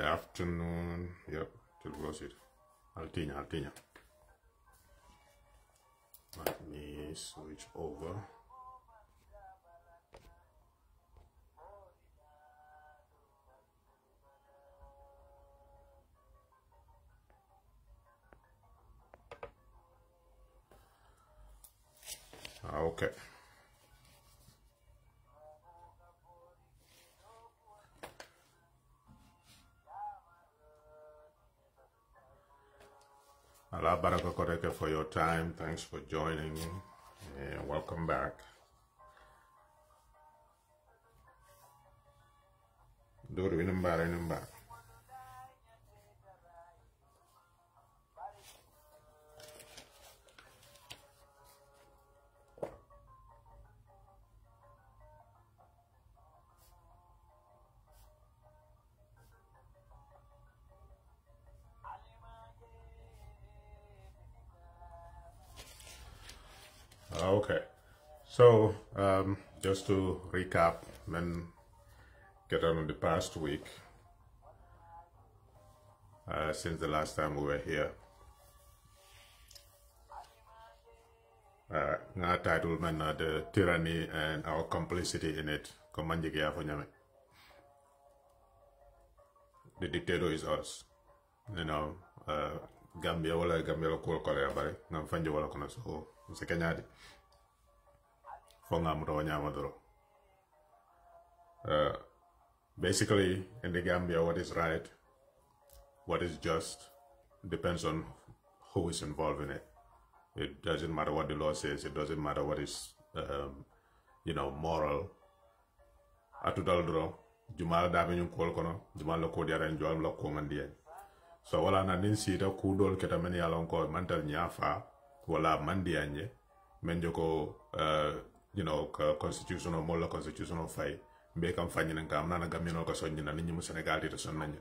Good afternoon. Yep, till close it. Altinya. Let me switch over. Okay. Allah baraka koreke for your time. Thanks for joining and welcome back. Duru inumba. Okay, so just to recap and get on the past week since the last time we were here. Our title man the tyranny and our complicity in it. The dictator is us. You know, Gambia wala Gambia ko Korea bare ngam fanje wala kono so se kenyadi fongam ro nyama doro. Basically in the Gambia, what is right, what is just, depends on who is involved in it. It doesn't matter what the law says, it doesn't matter what is moral. Atudal doro jumal dabe nyum kol kono jumal ko diara njol lo ko ngandien. So wala na ninsi ta kudol keta men yalon ko mantal nyafa wala mandianye men joko constitutional mola constitutional fay be kam fanyi nan kam nana gamino ko sonni na nit mu Senegal di son nañ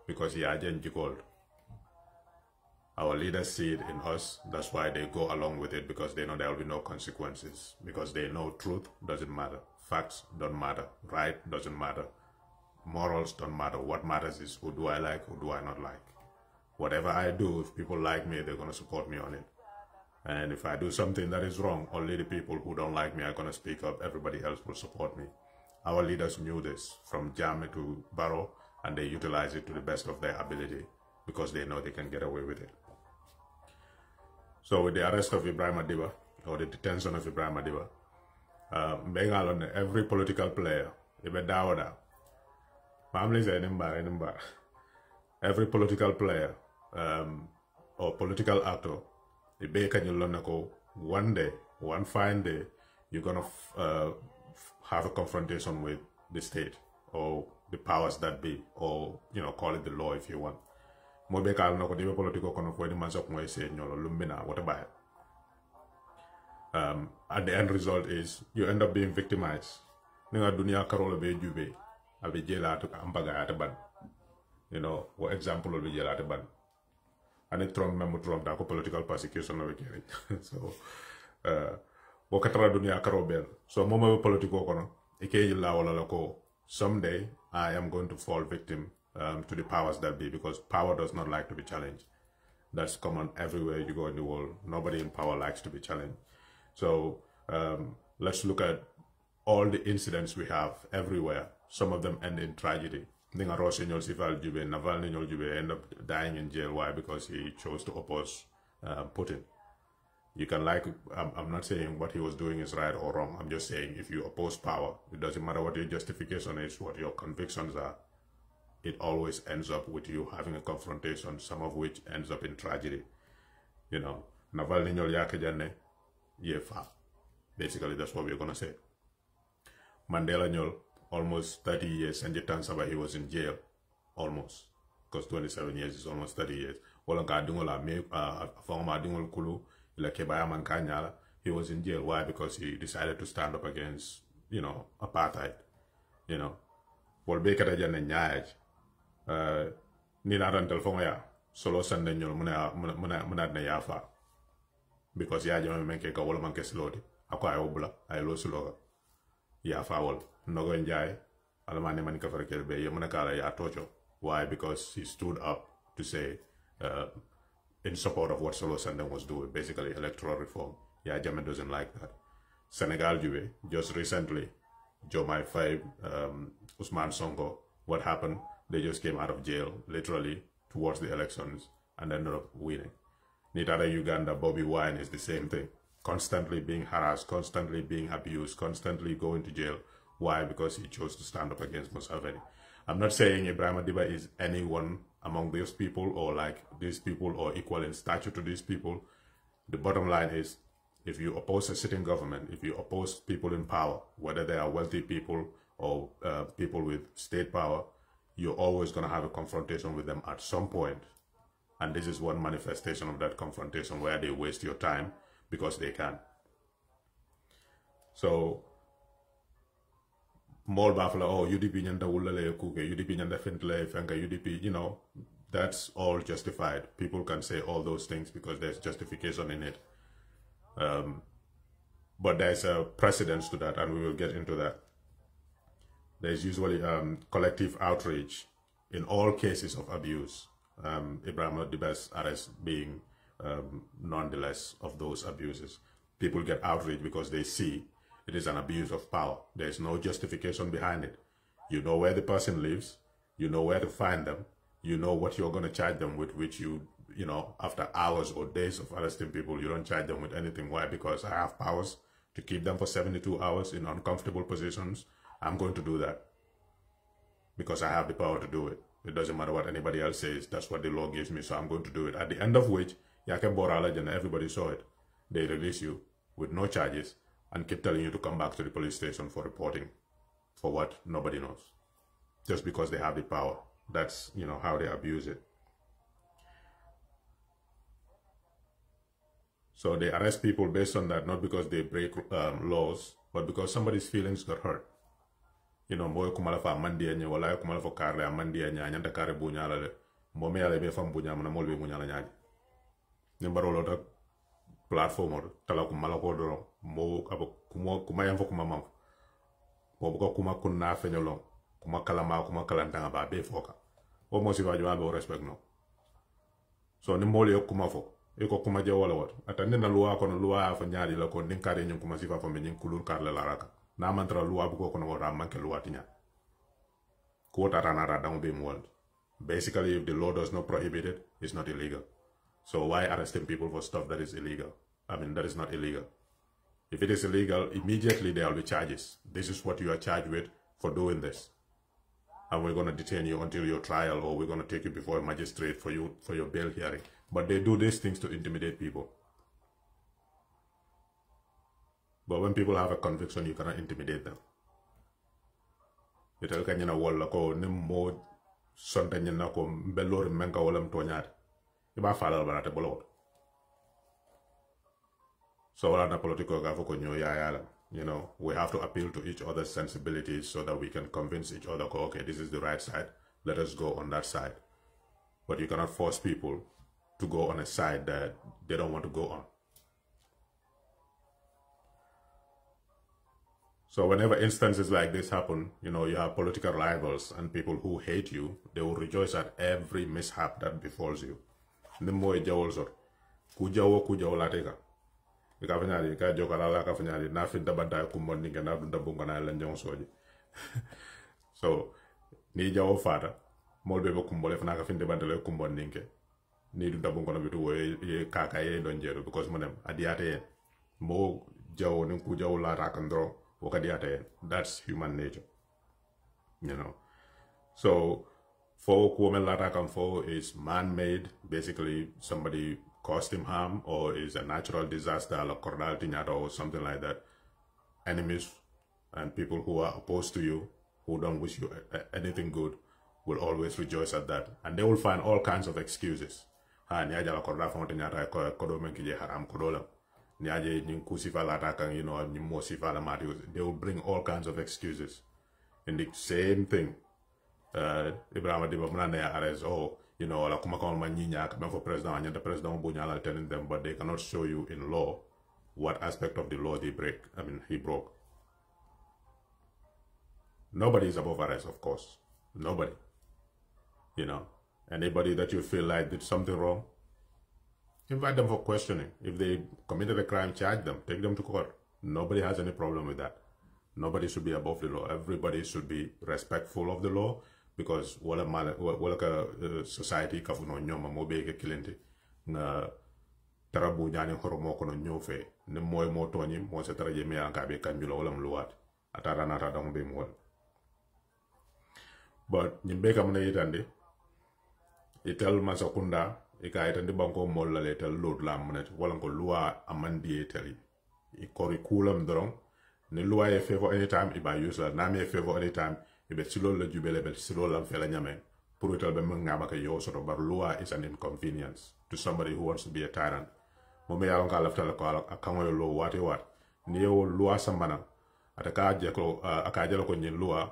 because ya jen jikol. Our leaders see it in us, that's why they go along with it, because they know there will be no consequences, because they know truth doesn't matter, facts don't matter, right doesn't matter, morals don't matter. What matters is who do I like, who do I not like. Whatever I do, if people like me, they're going to support me on it. And if I do something that is wrong, only the people who don't like me are going to speak up. Everybody else will support me. Our leaders knew this from Jammeh to Barrow, and they utilize it to the best of their ability because they know they can get away with it. So with the arrest of 𝒂𝒂𝒏, or the detention of 𝒂𝒂𝒏, every political player, every political player or political actor, one day, one fine day, you're going to have a confrontation with the state or the powers that be, or call it the law if you want. At the end result is you end up being victimized. What example will be jelate ban? And it Trump that political persecution of so so momo political kono someday I am going to fall victim to the powers that be, because power does not like to be challenged. That's common everywhere you go in the world. Nobody in power likes to be challenged. So let's look at all the incidents we have everywhere. Some of them end in tragedy. Navalny end up dying in jail. Why? Because he chose to oppose Putin. You can I'm not saying what he was doing is right or wrong. I'm just saying if you oppose power, it doesn't matter what your justification is, what your convictions are, it always ends up with you having a confrontation, some of which ends up in tragedy. Navalny basically that's what we're gonna say. Mandela almost 30 years, and Tansaba he was in jail almost, because 27 years is almost 30 years. He was in jail. Why? Because he decided to stand up against apartheid. Solo sande ñol muna yafa because ya jama menke ka wala manke slodi akwa ay obula ay lo sloga yafa wol nogo njay almane man ka farkel be yemuna kala ya tocho Why? Because he stood up to say, in support of what Solo Sandeng was doing, basically electoral reform. Yeah, Jammeh doesn't like that. Senegal, just recently, Diomaye Faye, Ousmane Sonko, what happened? They just came out of jail, literally, towards the elections and ended up winning. Nitara Uganda, Bobby Wine is the same thing. Constantly being harassed, constantly being abused, constantly going to jail. Why? Because he chose to stand up against Museveni. I'm not saying Ibrahim Adiba is anyone among these people or like these people or equal in stature to these people. The bottom line is, if you oppose a sitting government, if you oppose people in power, whether they are wealthy people or people with state power, you're always going to have a confrontation with them at some point. And this is one manifestation of that confrontation where they waste your time because they can. So, more bafla, oh, UDP nyanda ulale kuke, UDP nyanda fintle fenka, UDP, you know, that's all justified. People can say all those things because there's justification in it. But there's a precedence to that, and we will get into that. There's usually collective outrage in all cases of abuse. Ibrahim Adiba's arrest being nonetheless of those abuses. People get outraged because they see it is an abuse of power. There's no justification behind it. You know where the person lives, you know where to find them, you know what you're going to charge them with, which you know, after hours or days of arresting people, you don't charge them with anything. Why? Because I have powers to keep them for 72 hours in uncomfortable positions. I'm going to do that because I have the power to do it. It doesn't matter what anybody else says. That's what the law gives me, so I'm going to do it. At the end of which, everybody saw it. They release you with no charges and keep telling you to come back to the police station for reporting for what nobody knows. Just because they have the power. That's, you know, how they abuse it. So they arrest people based on that, not because they break laws, but because somebody's feelings got hurt. You know, moyo kumala fa mandia nye wala kumala fa karle mandia nya nyanda kare bunya la le mo me ale be fam bunya mana molbe bunya la nyaji nyambaro lo tak platform or tala kumala ko do mo abo kuma yam fa kuma mam mo ko kuma kunna fenyolo kuma kala tanga ba be foka o mo si va jwa be respect no so ni mole kuma fo e ko kuma je wala wat atande na luwa ko no luwa fa nyaadi la ko nin kare nyum kuma si fa fa me nyin kulur karle la raka na mantra luwa bu ko no wara manke luwa tinya quota ranara down be world. Basically, if the law does not prohibit it, it's not illegal. So why arresting people for stuff that is illegal? I mean, that is not illegal. If it is illegal, immediately there will be charges. This is what you are charged with for doing this. And we're going to detain you until your trial, or we're going to take you before a magistrate for your bail hearing. But they do these things to intimidate people. But when people have a conviction, you cannot intimidate them. Itel kanyana wala ko nim mo sonta nyana ko mbelor menka wala mtonyat iba falal balate bolot so wala na politiko ga foko nyo ya you know, we have to appeal to each other's sensibilities so that we can convince each other, okay, this is the right side, let us go on that side. But you cannot force people to go on a side that they don't want to go on. So whenever instances like this happen, you know, you have political rivals and people who hate you, they will rejoice at every mishap that befalls you. Nimo e jawol sor. Kujawo lateka. Ika fanyali, ika joka lala ka fanyali, na finta banda kumbon ninge na dunda bunga na elenjong soji. So, ni jawo fata, molbe bo kumbole fana ka finta banda le kumbon ninge. Ni dunda bunga na bitu ye kaka ye donjero, because monem, adiate ye. Mo jawo nin kujawo la rakandro. That's human nature, you know. So, for women for is man-made. Basically, somebody caused him harm, or is a natural disaster like or something like that. Enemies and people who are opposed to you, who don't wish you anything good, will always rejoice at that, and they will find all kinds of excuses. You know, they will bring all kinds of excuses. And the same thing, Ibrahim Adiba arrest, oh, you know, la kumakon manyinya come for president and the president bunyala telling them, but they cannot show you in law what aspect of the law they break. I mean, he broke. Nobody is above arrest, of course. Nobody. You know, anybody that you feel like did something wrong, invite them for questioning. If they committed a crime, charge them, take them to court. Nobody has any problem with that. Nobody should be above the law. Everybody should be respectful of the law, because wala society kafuno nyoma mobe kilenti na tarabu nyani horomo kono nyofe ne moy mo toni mo se taraje me anka be kanjulo wala mluwat atara na tada mo be mo. But nyimbe kam na yitande itel masakunda ika yitande banko molla le tel load la monet wala ko loi amandi eteli I curriculum dron ne loi e favor anytime iba use la na me favor anytime ibe silo la jubele be silo la fela nyame pour itel be ngaba ka yo soto bar loi is an inconvenience to somebody who wants to be a tyrant. Mome ya nga lafta ko akango yo lo wati wat ni yo loi sambana ataka je ko akaje ko nyin loi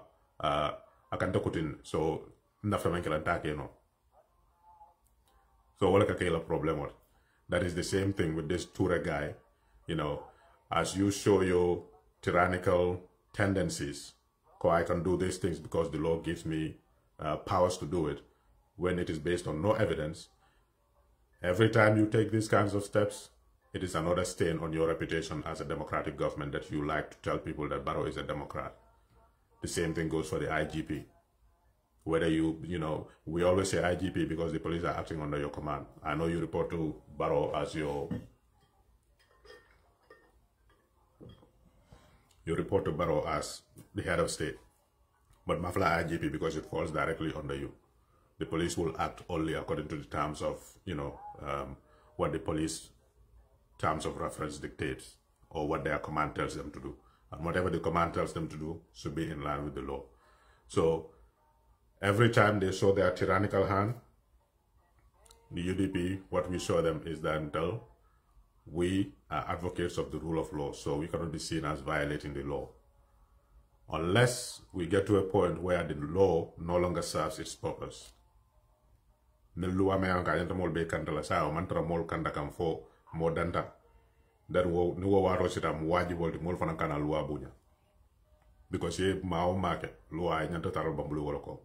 akanta kutin so nafa men kala take no. So wala ka kayla problem what. That is the same thing with this Ture guy. You know, as you show your tyrannical tendencies, I can do these things because the law gives me powers to do it, when it is based on no evidence. Every time you take these kinds of steps, it is another stain on your reputation as a democratic government that you like to tell people that Barrow is a Democrat. The same thing goes for the IGP. Whether you know, we always say IGP because the police are acting under your command. I know you report to Barrow as you report to Barrow as the head of state, but Mafla IGP because it falls directly under you. The police will act only according to the terms of, you know, what the police terms of reference dictates, or what their command tells them to do. And whatever the command tells them to do should be in line with the law. So every time they show their tyrannical hand, the UDP, what we show them is that until we are advocates of the rule of law, so we cannot be seen as violating the law. Unless we get to a point where the law no longer serves its purpose. Then we because ye mao market law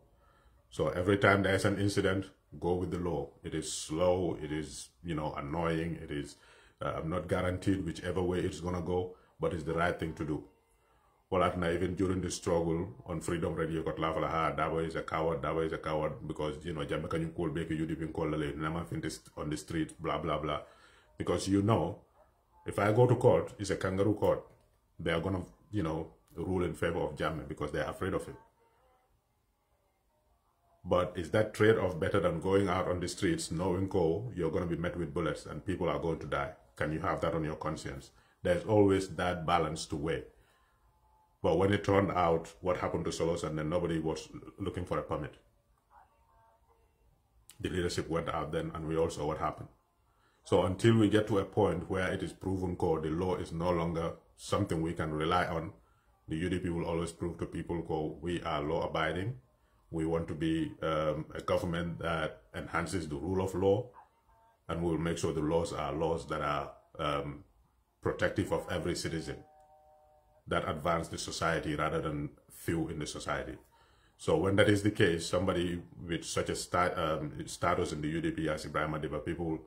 so every time there is an incident, go with the law. It is slow, it is, you know, annoying, it is not guaranteed whichever way it's gonna go, but it's the right thing to do. Well, even during the struggle on Freedom Radio, got Dabo is a coward, because, you know, Jamaica you call back you didn't call the Nama on the street, blah blah blah. Because you know, if I go to court, it's a kangaroo court. They are gonna, you know, rule in favor of Jammeh because they are afraid of it. But is that trade-off better than going out on the streets knowing you're going to be met with bullets and people are going to die? Can you have that on your conscience? There's always that balance to weigh. But when it turned out what happened to Solos, and then nobody was looking for a permit, the leadership went out then, and we all saw what happened. So until we get to a point where it is proven the law is no longer something we can rely on, the UDP will always prove to people we are law-abiding. We want to be a government that enhances the rule of law, and we will make sure the laws are laws that are protective of every citizen, that advance the society rather than few in the society. So when that is the case, somebody with such a status in the UDP as Ibrahim Adiba, people,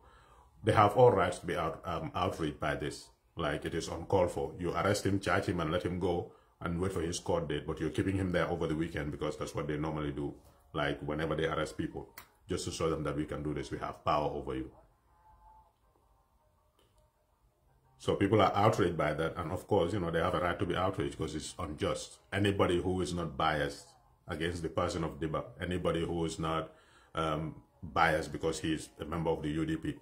they have all rights to be outraged by this. Like, it is uncalled for. You arrest him, charge him, and let him go, and wait for his court date, but you're keeping him there over the weekend because that's what they normally do. Like, whenever they arrest people, just to show them that we can do this, we have power over you. So people are outraged by that, and of course, you know, they have a right to be outraged because it's unjust. Anybody who is not biased against the person of Diba, anybody who is not biased because he is a member of the UDP,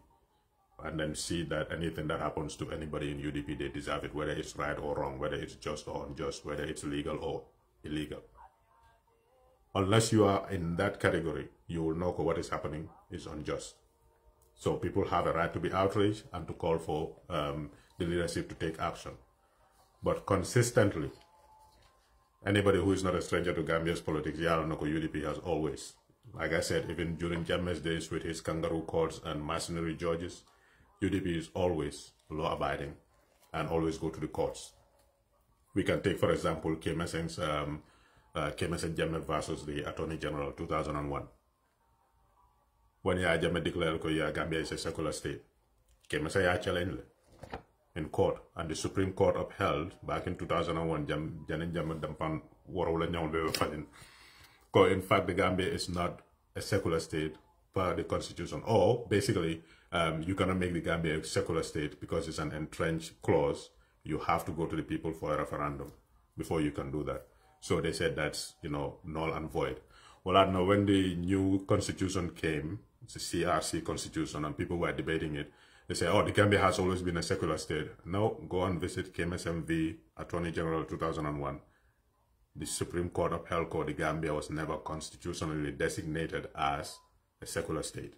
and then see that anything that happens to anybody in UDP, they deserve it, whether it's right or wrong, whether it's just or unjust, whether it's legal or illegal. Unless you are in that category, you will know what is happening is unjust. So people have a right to be outraged and to call for the leadership to take action. But consistently, anybody who is not a stranger to Gambia's politics, UDP has always, like I said, even during Jammeh's days with his kangaroo courts and mercenary judges, UDP is always law-abiding and always go to the courts. We can take, for example, Jammeh versus the Attorney General 2001. when Yahya Jammeh declared Gambia is a secular state, came as a challenge in court, and the Supreme Court upheld back in 2001. In fact, the Gambia is not a secular state per the constitution, or basically, you cannot make the Gambia a secular state because it's an entrenched clause. You have to go to the people for a referendum before you can do that. So they said that's, null and void. Well, I don't know, when the new constitution came, it's a CRC constitution, and people were debating it, they say, oh, the Gambia has always been a secular state. No, go and visit 𝒂𝒂𝒏𝒏, Attorney General 2001. The Supreme Court upheld the Gambia was never constitutionally designated as a secular state.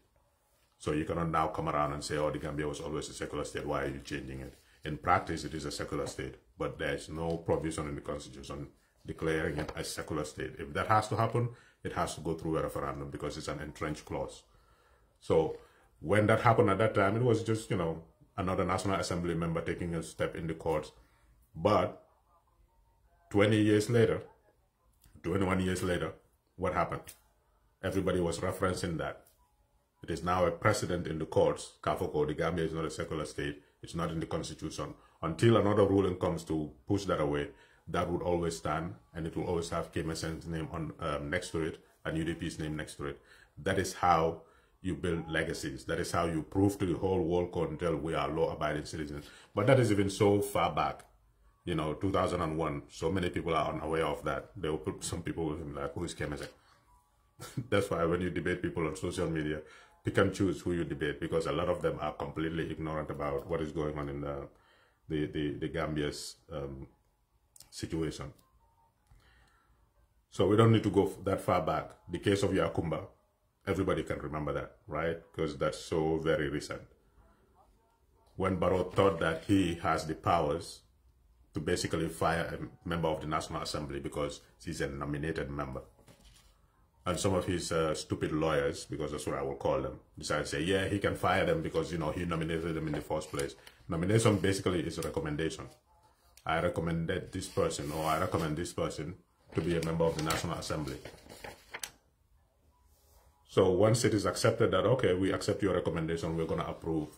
So you cannot now come around and say, oh, the Gambia was always a secular state. Why are you changing it? In practice, it is a secular state, but there's no provision in the constitution declaring it a secular state. If that has to happen, it has to go through a referendum because it's an entrenched clause. So when that happened at that time, it was just, another National Assembly member taking a step in the courts. But 20 years later, 21 years later, what happened? Everybody was referencing that. It is now a precedent in the courts. The Gambia is not a secular state. It's not in the constitution. Until another ruling comes to push that away, that would always stand, and it will always have 𝒂𝒂𝒏𝒏's name on next to it and UDP's name next to it. That is how you build legacies. That is how you prove to the whole world until we are law-abiding citizens. But that is even so far back, 2001. So many people are unaware of that. They will put some people with him like, who is 𝒂𝒂𝒏? That's why when you debate people on social media, pick and choose who you debate, because a lot of them are completely ignorant about what is going on in the Gambia's situation. So we don't need to go that far back. The case of Yakumba, everybody can remember that, right? Because that's so very recent. When Barrow thought that he has the powers to basically fire a member of the National Assembly because he's a nominated member. And some of his stupid lawyers, because that's what I will call them, decided to say, yeah, he can fire them because, he nominated them in the first place. Nomination basically is a recommendation. I recommended this person, or I recommend this person to be a member of the National Assembly. So once it is accepted that, okay, we accept your recommendation, we're going to approve,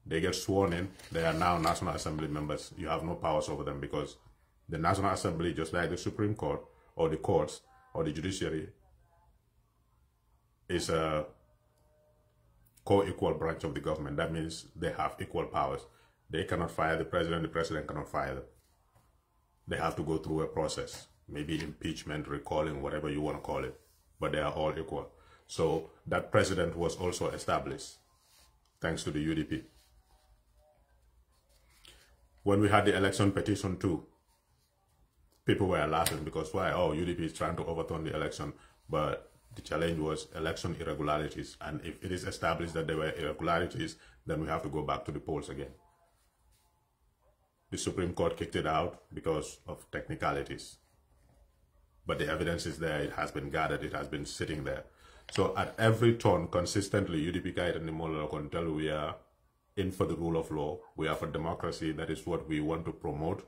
they get sworn in, they are now National Assembly members. You have no powers over them because the National Assembly, just like the Supreme Court or the courts or the judiciary, is a co-equal branch of the government. That means they have equal powers. They cannot fire the president cannot fire them. They have to go through a process, maybe impeachment, recalling, whatever you want to call it, but they are all equal. So that precedent was also established thanks to the UDP. When we had the election petition too, people were laughing because why? Oh, UDP is trying to overturn the election, but the challenge was election irregularities, and if it is established that there were irregularities, then we have to go back to the polls again. The Supreme Court kicked it out because of technicalities. But the evidence is there, it has been gathered, it has been sitting there. So at every turn, consistently, UDP guide and until we are in for the rule of law, we are for democracy, that is what we want to promote.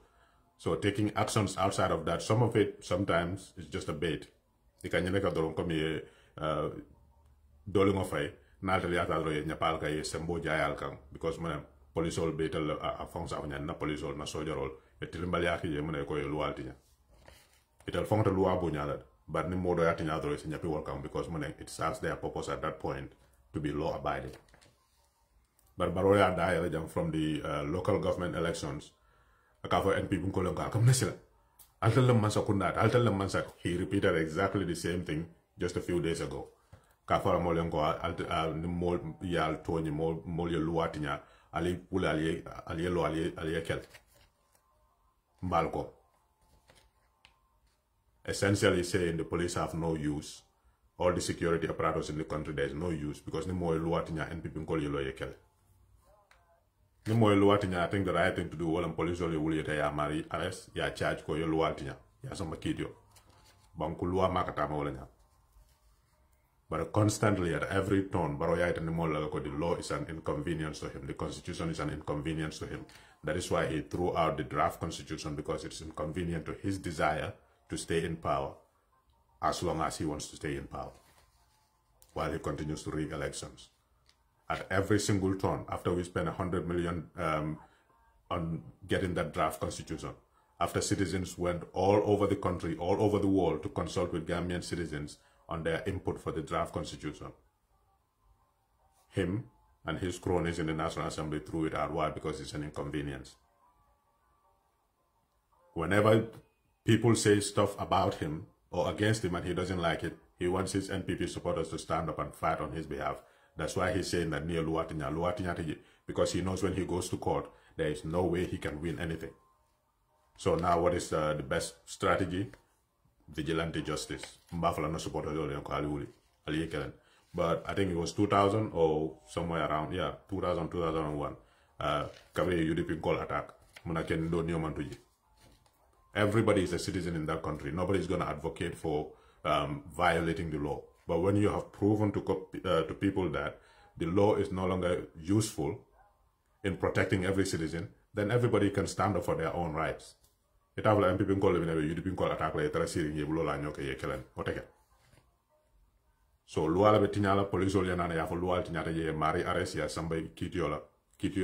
So taking actions outside of that, some of it sometimes is just a bait. Because police all betel a fonks a na police all na soldier all et timbali aki je mune ko lual tinya itel fonta lua bu nyala but ni modo ya tinya do nyapi welcome because mune it serves their purpose at that point to be law abiding. But baroya dial from the local government elections akafo NP bun ko lonka kam nesila altalam man sakundat altalam man sak he repeated exactly the same thing just a few days ago kafara molenko al ni mol yal toni mol yo lua tinya ali pule ali kel mbalko, essentially saying the police have no use, all the security apparatus in the country there is no use because ni moy luatinya and people call you lo kel ni moy luatinya. I think the right thing to do all police all will ya mari arrest ya charge ko yo luatinya ya sama kidio banku lua makata ma wala nya. But constantly at every turn, the law is an inconvenience to him. The constitution is an inconvenience to him. That is why he threw out the draft constitution, because it's inconvenient to his desire to stay in power as long as he wants to stay in power. while he continues to rig elections. At every single turn, after we spend $100 million on getting that draft constitution, after citizens went all over the country, all over the world to consult with Gambian citizens on their input for the draft constitution, him and his cronies in the National Assembly threw it out. Why? Because it's an inconvenience. Whenever people say stuff about him or against him and he doesn't like it, he wants his NPP supporters to stand up and fight on his behalf. That's why he's saying that near Luatinya, because he knows when he goes to court, there is no way he can win anything. So now what is the best strategy? Vigilante justice. But I think it was 2000 or somewhere around, 2000, 2001. UDP call attack. Everybody is a citizen in that country. Nobody is going to advocate for violating the law. But when you have proven to people that the law is no longer useful in protecting every citizen, then everybody can stand up for their own rights. So luala be tinyala police oliana ya for lual tinyata ye mari arrest ya somebody kitio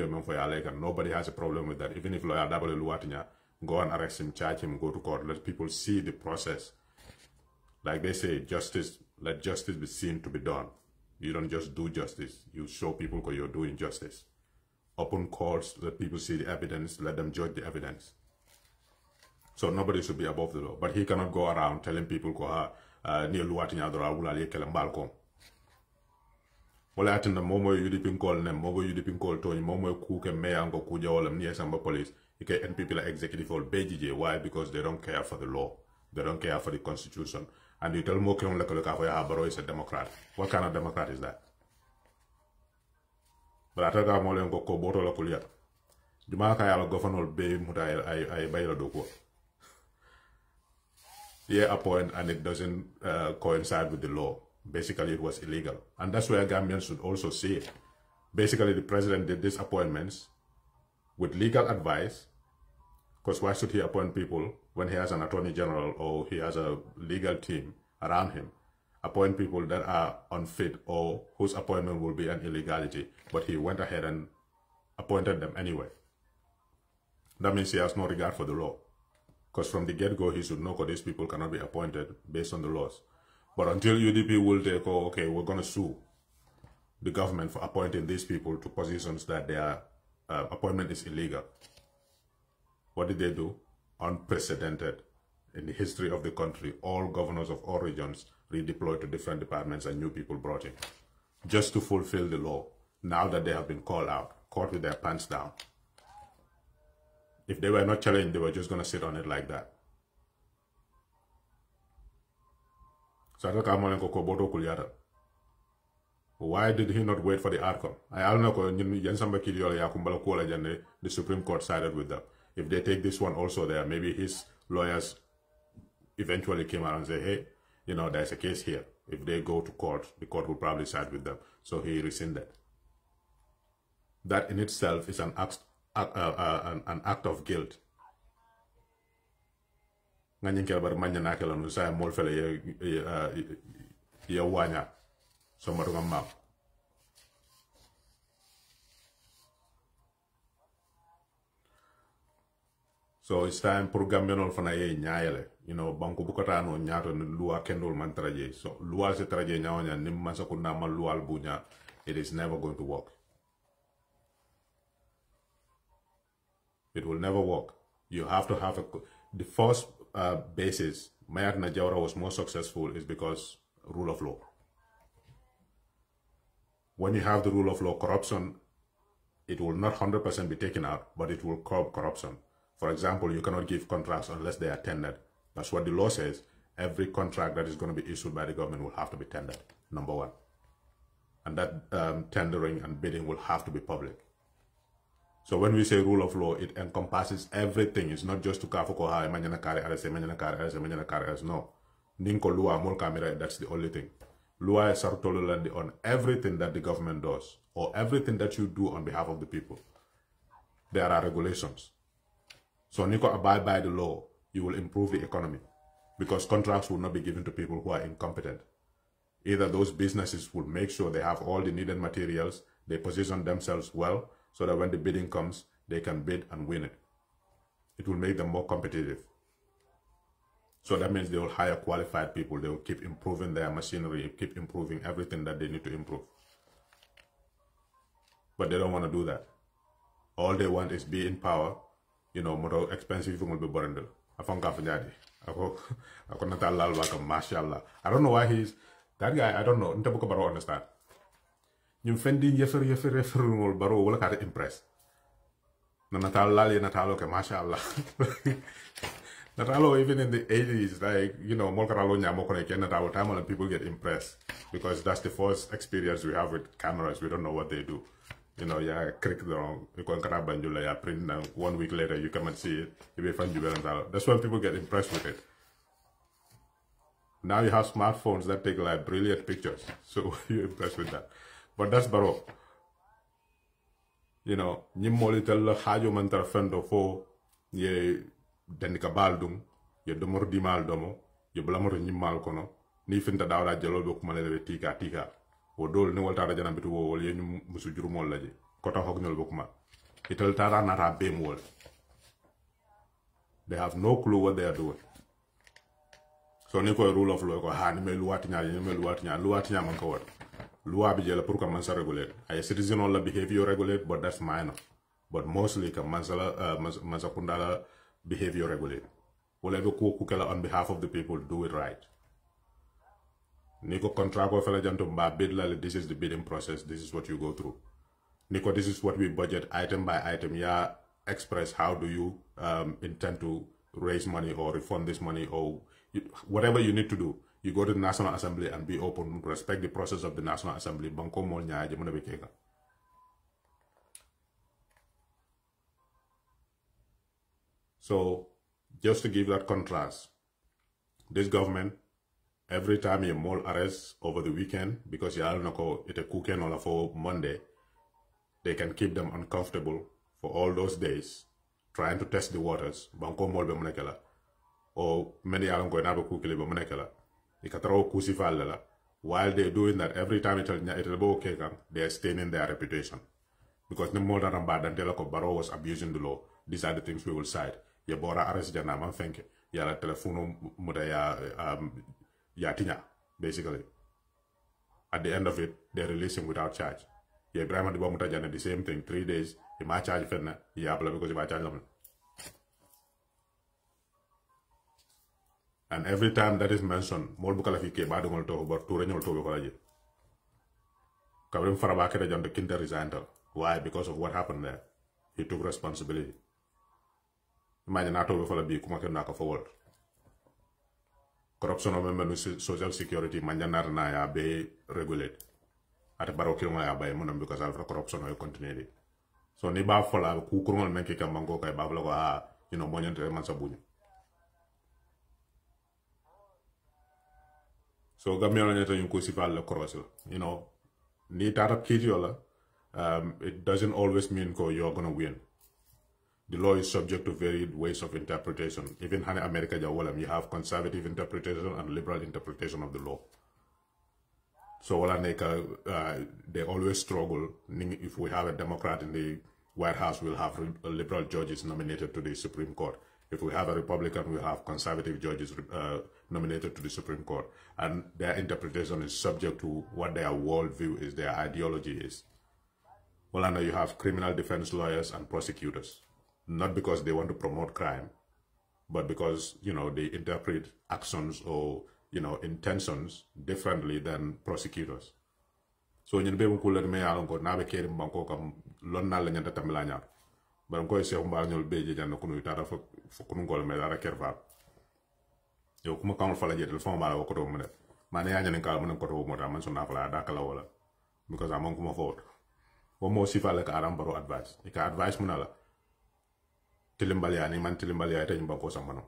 men for ya nobody has a problem with that. Even if lawyer double luatinya, go and arrest him, charge him, go to court, let people see the process. Like they say, justice, let justice be seen to be done. You don't just do justice, you show people that you're doing justice. Open courts, let people see the evidence, let them judge the evidence. So nobody should be above the law. But he cannot go around telling people near luatinya dora wula le kele mbalko. Wala atinda momo UDP call nem, momo UDP call to momo kuke meya ngo kuja wala niya samba police. Ike NPP la executive or 𝒂𝒔. Why? Because they don't care for the law. They don't care for the constitution. And you tell Moke on Baro is a Democrat. What kind of Democrat is that? But I tell Mole go boto la kulia. Jumaka yalo governor be muta ay bayla doko. Yeah, appoint and it doesn't coincide with the law. Basically, it was illegal. And that's where Gambians should also see it. Basically, the president did these appointments with legal advice, because why should he appoint people when he has an attorney general or he has a legal team around him? Appoint people that are unfit or whose appointment will be an illegality, but he went ahead and appointed them anyway. That means he has no regard for the law, because from the get-go he should know that these people cannot be appointed based on the laws. But until UDP will take, okay, we're going to sue the government for appointing these people to positions that their appointment is illegal. What did they do? Unprecedented in the history of the country. All governors of all regions redeployed to different departments and new people brought in just to fulfill the law. Now that they have been called out, caught with their pants down. If they were not challenged, they were just going to sit on it like that. Why did he not wait for the outcome? The Supreme Court sided with them. If they take this one also there, maybe his lawyers eventually came out and say, hey, you know, there's a case here. If they go to court, the court will probably side with them. So he rescinded. That in itself is an act of guilt. So it's time for Gambian fana ye nyaayele, you know, banku bukata no nyaato ni luwa kendol man traje. So luwa se traje nyaawanya nim masakunda man luwa bunya, it is never going to work. It will never work. You have to have the first basis. Mayat Najawara was more successful is because rule of law. When you have the rule of law, corruption, it will not 100% be taken out, but it will curb corruption. For example, you cannot give contracts unless they are tendered. That's what the law says. Every contract that is going to be issued by the government will have to be tendered, number one. And that tendering and bidding will have to be public. So when we say rule of law, it encompasses everything. It's not just to kafukoha, no. Ninko lua mul kamera, that's the only thing. Lua is on everything that the government does, or everything that you do on behalf of the people. There are regulations. So Nico abide by the law, you will improve the economy, because contracts will not be given to people who are incompetent. Either those businesses will make sure they have all the needed materials, they position themselves well, so that when the bidding comes, they can bid and win it. It will make them more competitive. So that means they will hire qualified people. They will keep improving their machinery, keep improving everything that they need to improve. But they don't want to do that. All they want is be in power. You know, more expensive will be borndel. I don't know why he's that guy. I don't know. I understand. You fendi yefer baro wala kata impress. Na natal lali natalo ke mashallah. Natalo even in the 80s, like, you know, molkaralo nyamo kone ken natalo time and people get impressed because that's the first experience we have with cameras. We don't know what they do. You know, yeah, click the wrong. You can banjula, yeah, print now. 1 week later, you come and see it. You be fun. That's when people get impressed with it. Now you have smartphones that take like brilliant pictures, so you're impressed with that. But that's baro. You know, ni molitel la hajo mantar fendo fo ye denika baldum ye domor di mal domo ye blamor ni mal kono ni finta dawra jelo be kuma le tika. O dol ni walta jana bitu wo wol yenu musu jurumol laje kota hok ñol bokuma itel tara nata bem wol. They have no clue what they are doing. So ni ko rule of law ko ha ni me luwati nya man ko wat loi bi jela pour que man sa regulate ay citizen on la behavior regulate, but that's minor. But mostly ka man sa kundala behavior regulate wala be ko kala on behalf of the people do it right. Niko contract ko fela janto mba bid la, this is the bidding process, this is what you go through. Niko, this is what we budget item by item. Yeah, express how do you intend to raise money or refund this money or whatever you need to do. You go to the National Assembly and be open, respect the process of the National Assembly. Banko mo nya je mo be keka. So just to give that contrast, this government, every time you mall arrest over the weekend, because you all know it's a cooking or for Monday, they can keep them uncomfortable for all those days, trying to test the waters. Banko mall be monekela, or many alam go na be cookile be monekela. Ikataro kusifal. While they're doing that, every time they are staining their reputation, because the more than bad until Baro was abusing the law. These are the things we will cite. Yabora arrest janama thank you. Yala telephone muda yatinya, basically. At the end of it, they release him without charge. Yeah, Ibrahim Adiba Mutajana, the same thing, 3 days, he might charge Fenna, because he might charge them. And every time that is mentioned, more bukalafike badungol to about Turenol to Bokolaji. Kabrim Farabaka John the Kinder resigned. Why? Because of what happened there. He took responsibility. Imagine 𝒂𝒄𝒄𝒏 Kumakanaka forward. Corruption of members social security manjanar na ya be regulate. At barokil ma ya bay monam because alpha corruption will continue. So ni ba fola ku kurmal menki kambango kay babla ko you know monyantre man sabuñu. So gamyala neta yung kusifal la cross. You know, ni tarap kitiola, it doesn't always mean you're gonna win. The law is subject to varied ways of interpretation. Even in America, you have conservative interpretation and liberal interpretation of the law. So they always struggle. If we have a Democrat in the White House, we'll have liberal judges nominated to the Supreme Court. If we have a Republican, we'll have conservative judges nominated to the Supreme Court. And their interpretation is subject to what their worldview is, their ideology is. Well, I know you have criminal defense lawyers and prosecutors. Not because they want to promote crime, but because, you know, they interpret actions or, you know, intentions differently than prosecutors. So, you know, me alongo na be kere mbanko kam lonna la nyanta tamilanya. But I'm going to say, I'm going to be able to me dara kerva. Yo kuma kan fala je telefon bala ko to mo def. Man ya nyen kala mo ko to mo ta man so na fala da kala wala. Because I'm kuma fort. Wo mo sifa la ka aram baro advice. Ika advice mo na la. Tilimbali ni man tilimbali ya tan banko samano.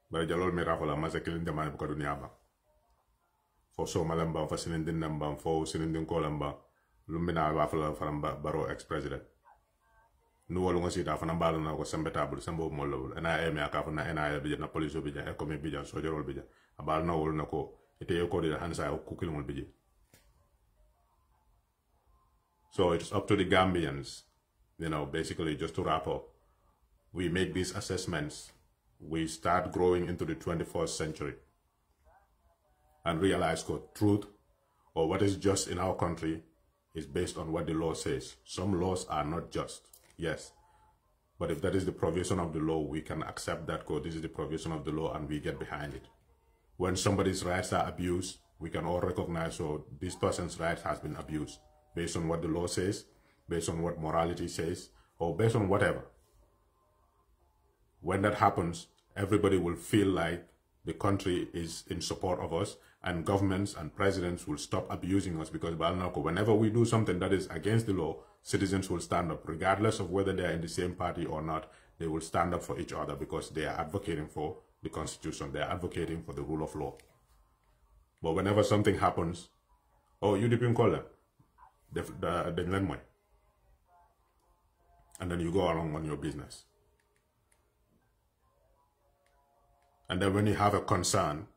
Bara jalol mi rafola ma se kilin demane ko dunya ba. Fo so malamba fa sinin din namba fo sinin din ko lamba. Lumina wafala from Baro ex-president. nu wolu nga sita fana balu na ko sembe table sembo mo lol na me aka fana na bi na police bi ja ko me bi ja sojorol bi ja abal na wolu na ko ite ko de hansa ko kilmol bi. So it's up to the Gambians, you know, basically just to wrap up. We make these assessments, we start growing into the 21st century and realize that truth or what is just in our country is based on what the law says. Some laws are not just, yes. But if that is the provision of the law, we can accept that code. This is the provision of the law and we get behind it. When somebody's rights are abused, we can all recognize, so this person's rights has been abused based on what the law says, based on what morality says, or based on whatever. When that happens, everybody will feel like the country is in support of us, and governments and presidents will stop abusing us, because whenever we do something that is against the law, citizens will stand up, regardless of whether they are in the same party or not. They will stand up for each other because they are advocating for the Constitution. They are advocating for the rule of law. But whenever something happens, oh, you didn't call them, and then you go along on your business. And then when you have a concern,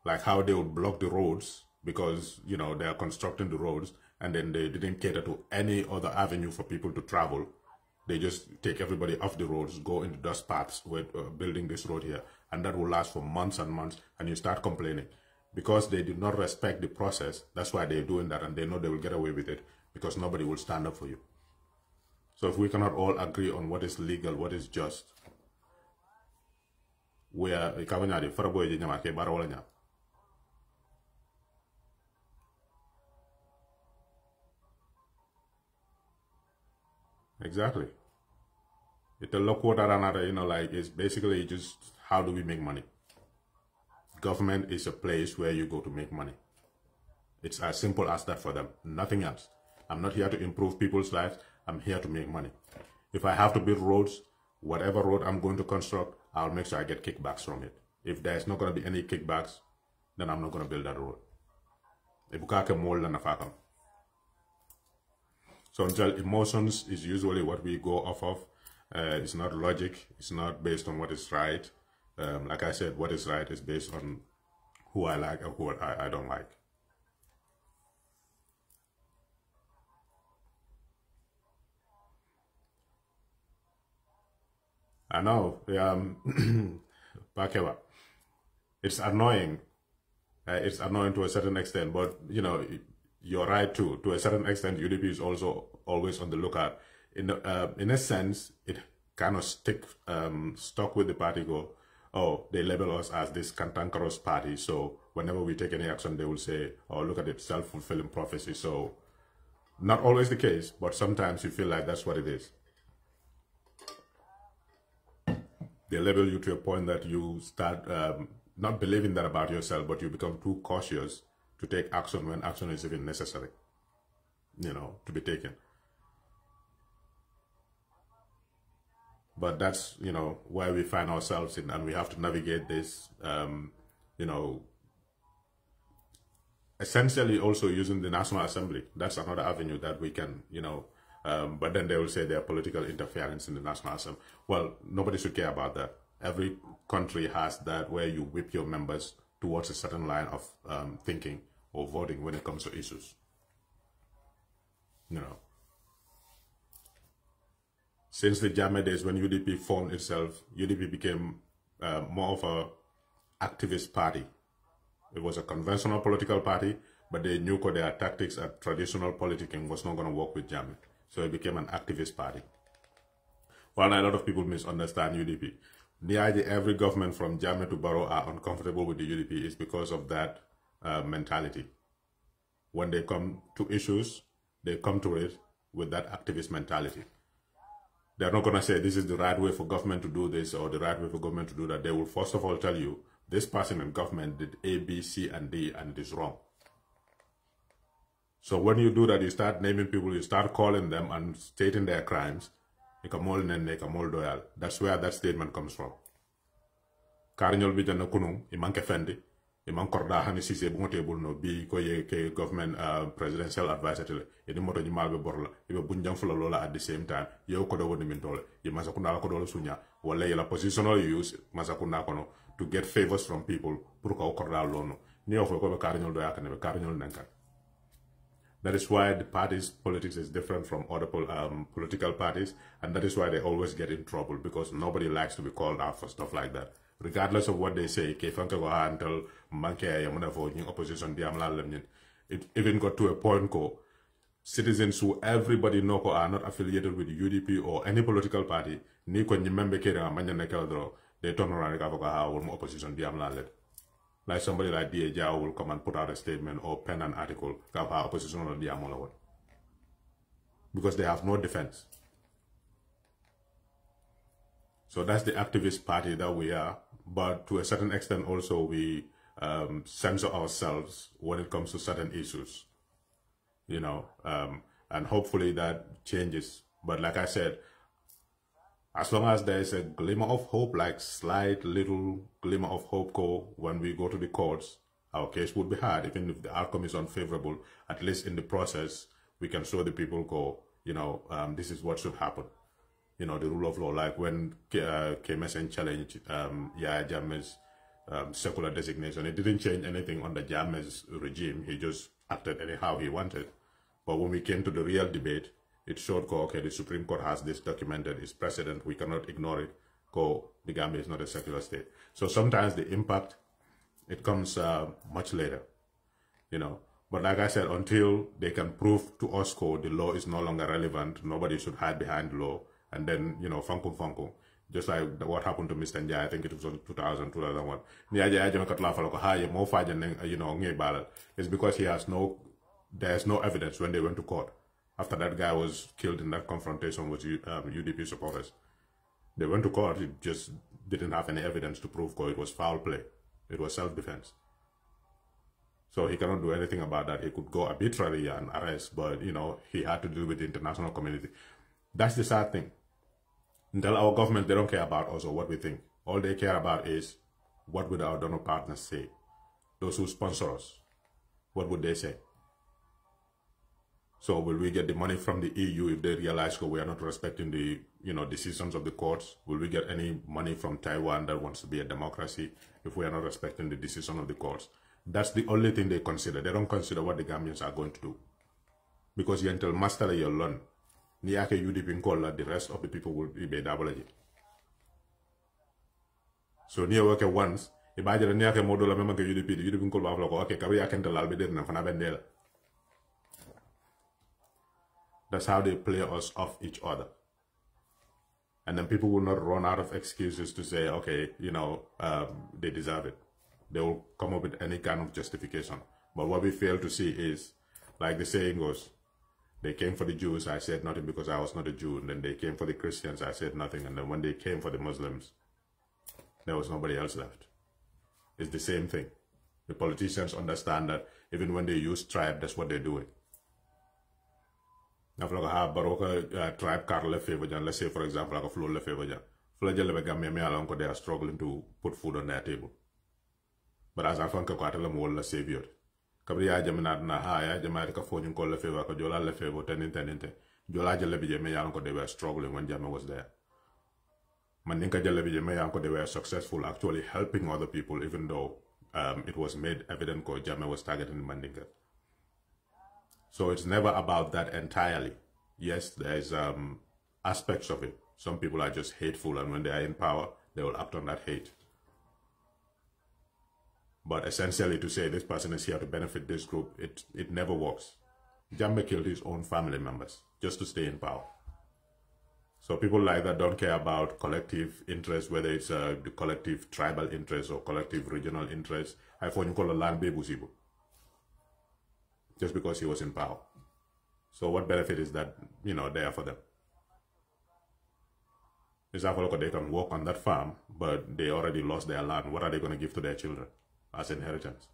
like how they would block the roads because, you know, they are constructing the roads and then they didn't cater to any other avenue for people to travel. They just take everybody off the roads, go into dust paths with building this road here. And that will last for months and months, and you start complaining. Because they did not respect the process, that's why they're doing that, and they know they will get away with it because nobody will stand up for you. So if we cannot all agree on what is legal, what is just, we are exactly. It's a look what you know, like it's basically just how do we make money? Government is a place where you go to make money. It's as simple as that for them, nothing else. I'm not here to improve people's lives. I'm here to make money. If I have to build roads, whatever road I'm going to construct, I'll make sure I get kickbacks from it. If there's not going to be any kickbacks, then I'm not going to build that road. So until emotions is usually what we go off of. It's not logic. It's not based on what is right. Like I said, what is right is based on who I like or who I don't like. I know, it's annoying. It's annoying to a certain extent, but you know, you're right too. To a certain extent, UDP is also always on the lookout. In a sense, it kind of stuck with the party. Go, oh, they label us as this cantankerous party. So whenever we take any action, they will say, oh, look at it, self-fulfilling prophecy. So not always the case, but sometimes you feel like that's what it is. They label you to a point that you start not believing that about yourself, but you become too cautious to take action when action is even necessary, you know, to be taken. But that's, you know, where we find ourselves in, and we have to navigate this, you know, essentially also using the National Assembly. That's another avenue that we can, you know, but then they will say there are political interference in the National Assembly. Well, nobody should care about that. Every country has that, where you whip your members towards a certain line of thinking or voting when it comes to issues. You know, since the Jammeh days when UDP formed itself, UDP became more of a activist party. It was a conventional political party, but they knew that their tactics and traditional politicking was not going to work with Jammeh. So it became an activist party. While a lot of people misunderstand UDP, the idea every government from Jammeh to Barrow are uncomfortable with the UDP is because of that mentality. When they come to issues, they come to it with that activist mentality. They're not going to say this is the right way for government to do this or the right way for government to do that. They will first of all tell you, this person in government did A, B, C, and D, and it is wrong. So when you do that, you start naming people, you start calling them and stating their crimes. That's where that statement comes from. iman korda hani sise bu ngote bul no bi ko ye ke government presidential advisor tele e moto ni malbe borla ibe bunjam fula lola at the same time yo ko do woni min tole ye masakunda ko do sunya wala ye la positional use masakunda kono to get favors from people pour ko korda lono ni ofo ko be karnyol do yakane be karnyol nankan. That is why the party's politics is different from other political parties, and that is why they always get in trouble, because nobody likes to be called out for stuff like that. Regardless of what they say, it even got to a point where citizens who everybody know are not affiliated with the UDP or any political party, they turn around and opposition. Like somebody like D.A. will come and put out a statement or pen an article about opposition on the Amolawat. Because they have no defense. So that's the activist party that we are. But to a certain extent also we censor ourselves when it comes to certain issues. You know, and hopefully that changes. But like I said, as long as there is a glimmer of hope, like slight little glimmer of hope, when we go to the courts, our case would be hard. Even if the outcome is unfavorable, at least in the process, we can show the people, you know, this is what should happen. You know, the rule of law, like when KMSN challenged Yahya Jammeh's secular designation, it didn't change anything on the Jammeh's regime. He just acted anyhow he wanted. But when we came to the real debate, it showed, okay, the Supreme Court has this documented, it's precedent, we cannot ignore it, the Gambia is not a secular state. So sometimes the impact, it comes much later, you know. But like I said, until they can prove to us, the law is no longer relevant, nobody should hide behind the law, and then, you know, funkum, just like what happened to Mr. Njai, I think it was in 2000, 2001. It's because there's no evidence when they went to court. After that guy was killed in that confrontation with UDP supporters. They went to court, it just didn't have any evidence to prove it was foul play. It was self-defense. So he cannot do anything about that. He could go arbitrarily and arrest, but, you know, he had to deal with the international community. That's the sad thing. Until our government, they don't care about us or what we think. All they care about is what would our donor partners say. Those who sponsor us, what would they say? So will we get the money from the EU if they realize we are not respecting the, you know, decisions of the courts? Will we get any money from Taiwan that wants to be a democracy if we are not respecting the decision of the courts? That's the only thing they consider. They don't consider what the Gambians are going to do. Because you until master your learn, Niake UDP call the rest of the people will be double. So near work once, if I did a Niake model of UDP, the UDP call okay, Karia can tell Albedin and Fanabendel. That's how they play us off each other. And then people will not run out of excuses to say, okay, you know, they deserve it. They will come up with any kind of justification. But what we fail to see is, like the saying goes, they came for the Jews, I said nothing because I was not a Jew. And then they came for the Christians, I said nothing. And then when they came for the Muslims, there was nobody else left. It's the same thing. The politicians understand that even when they use tribe, that's what they're doing. Now, if tribe car le favor, let's say for example, like a flow le favor, they are struggling to put food on their table. But as I found a savior. Kabria Jamina na Jamaica ka phone call le favor, Jola le favor, teninte. Jola Jalebi they were struggling when Jama was there. Mandinka Jalebi they were successful actually helping other people, even though it was made evident that Jama was targeting Mandinka. So it's never about that entirely. Yes, there's aspects of it. Some people are just hateful, and when they are in power, they will act on that hate. But essentially to say this person is here to benefit this group, it never works. Jammeh killed his own family members just to stay in power. So people like that don't care about collective interest, whether it's the collective tribal interest or collective regional interest. I find you call a land baby just because he was in power. So what benefit is that, you know, there for them? It's like they can work on that farm, but they already lost their land. What are they going to give to their children as inheritance?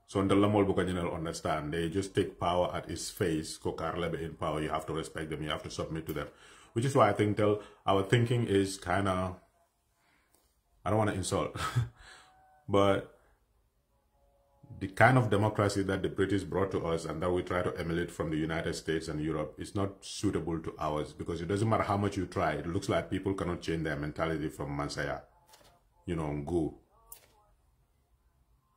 So in the Lamol Bukanjinal understand, they just take power at its face. Kokarlebe in power, you have to respect them, you have to submit to them. Which is why I think our thinking is kind of, I don't want to insult, But the kind of democracy that the British brought to us and that we try to emulate from the United States and Europe is not suitable to ours, because it doesn't matter how much you try. It looks like people cannot change their mentality from Mansaya, Ngu.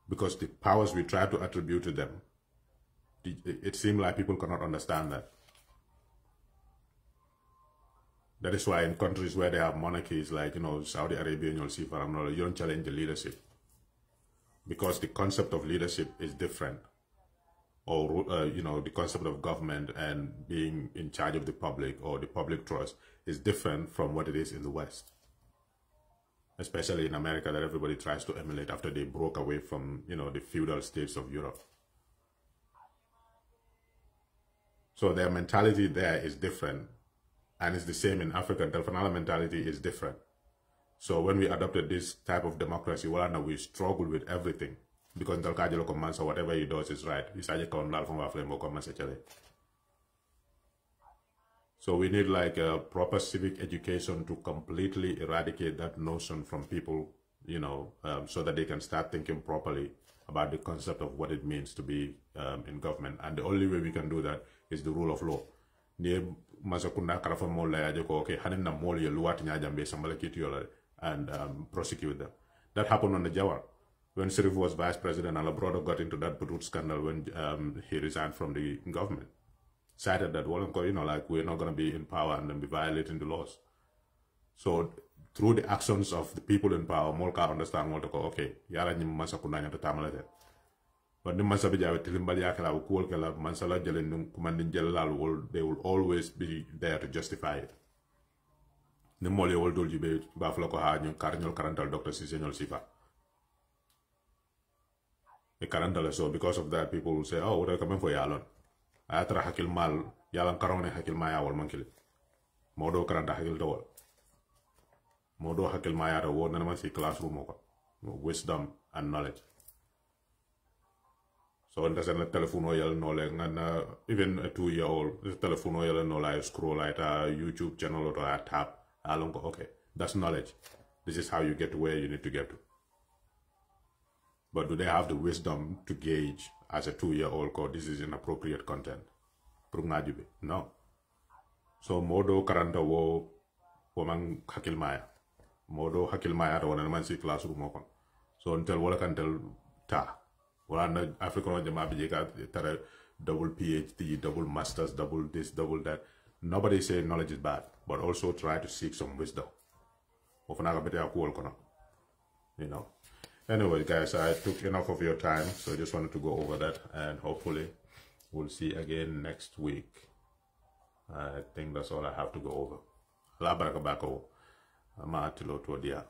Because the powers we try to attribute to them, it seems like people cannot understand that. That is why in countries where they have monarchies, like, Saudi Arabia, you'll see, you don't challenge the leadership. Because the concept of leadership is different. Or, the concept of government and being in charge of the public or the public trust is different from what it is in the West. Especially in America, that everybody tries to emulate after they broke away from, the feudal states of Europe. So their mentality there is different. And it's the same in Africa. The Delfanala mentality is different. So when we adopted this type of democracy, we struggled with everything. Because whatever he does is right. So we need like a proper civic education to completely eradicate that notion from people, so that they can start thinking properly about the concept of what it means to be in government. And the only way we can do that is the rule of law. And prosecute them. That happened on the Jawar. When Sirif was vice president, and a brother got into that Brut scandal when he resigned from the government. Cited that, we're not going to be in power and then be violating the laws. So through the actions of the people in power, Molka understand what to go, okay, yara ni masa kunanya to tamalate. But the masa bija tilimbali akala ukuol kala mansala jelen kumandin jelal, they will always be there to justify it. The mole will do you be buffalo cardinal carantal doctor seasonal sifa. A carantal so because of that people will say, oh, what are coming for Yalon? I atra hakil mal, Yalan Karone hakil maya or monkey. Modo caranta hakil door. Modo hakil maya the word and classroom wisdom and knowledge. So it doesn't let telephone oil no like and even a 2-year-old the telephone oil no like scroll at a YouTube channel or a tab. Okay, that's knowledge. This is how you get to where you need to get to. But do they have the wisdom to gauge as a 2-year-old code this is inappropriate content? No. So modo karanta wo wamang hakilmaya. Modo hakilmaya to one man see classroom open. So until wala can tell ta. Wala na African jama bijeka tara double PhD, double masters, double this, double that. Nobody say knowledge is bad, but also try to seek some wisdom. Anyway, guys, I took enough of your time, so I just wanted to go over that, and hopefully we'll see again next week. I think that's all I have to go over. La baraka bako. Ama atilo to dia.